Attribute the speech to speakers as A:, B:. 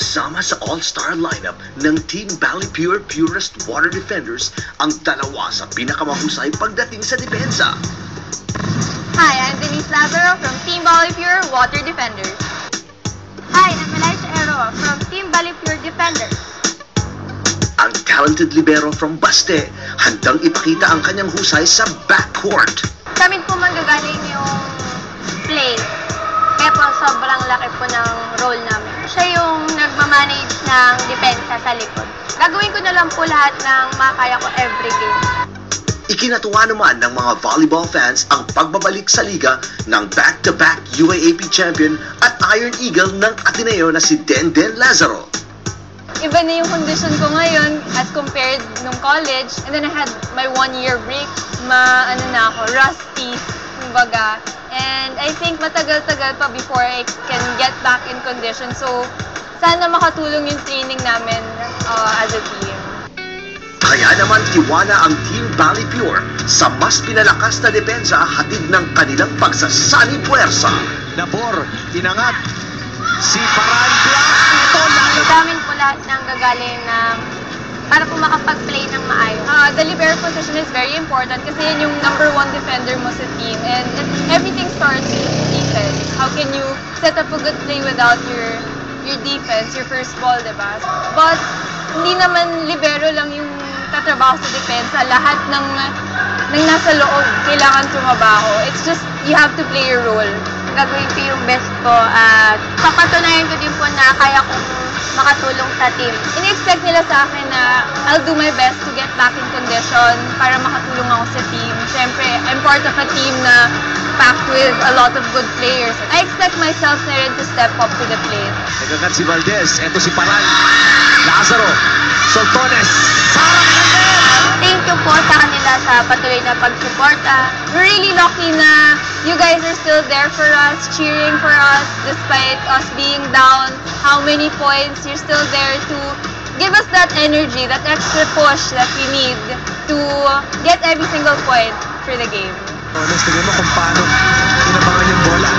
A: Kasama sa all-star lineup ng Team Ballypure Purest Water Defenders ang dalawa sa pinakamahusay pagdating sa depensa.
B: Hi, I'm Denise Lazaro from Team Ballypure Water Defenders. Hi, I'm Elisha Eroa from Team Ballypure Defenders.
A: Ang talented libero from Baste, handang ipakita ang kanyang husay sa backcourt.
B: Sa amin po manggagaling yung play. Kaya po sobrang laki po ng role namin. Siya yung nagmamanage ng depensa sa likod. Gagawin ko na lang po lahat ng makakaya ko every game.
A: Ikinatuwa naman ng mga volleyball fans ang pagbabalik sa liga ng back-to-back UAAP champion at Iron Eagle ng Ateneo na si Denden Lazaro.
B: Iba na yung condition ko ngayon as compared nung college. And then I had my 1-year break. Rusty, kumbaga. And I think matagal-tagal pa before I can get back in condition. So, sana makatulong yung training namin as a team.
A: Kaya naman tiwala ang Team Ballypure sa mas pinalakas na depensa hatid ng kanilang pagsasani puwersa.
C: Nabor, tinangat. Si Paran Blast ito lalo.
B: Damin po lahat ng gagaling ng para po makapag-play ng maayos. The libero position is very important kasi yun yung #1 defender mo sa team. And everything starts with defense. How can you set up a good play without your defense, your first ball, diba? But hindi naman libero lang yung tatrabaho sa depensa. Lahat ng nasa loob kailangan tumabaho. It's just, you have to play your role. Gagawin ko yung best ko at papatunayan ko din po na kaya kong makatulong sa team. Ini-expect nila sa akin na I'll do my best to get back in condition para makatulong ako sa team. Siyempre, I'm part of a team na packed with a lot of good players. I expect myself na rin to step up to the plate.
C: Nagagat si Valdez. Ito si Paran. Lazaro. Soltones. Sarang Candel!
B: Thank you po sa kanila sa patuloy na pagsuporta. We're really lucky na you guys are still there for us, cheering for us, despite us being down. How many points, you're still there to give us that energy, that extra push that we need to get every single point for the game.
C: Honest, tingnan mo kung paano inabangan yung bola.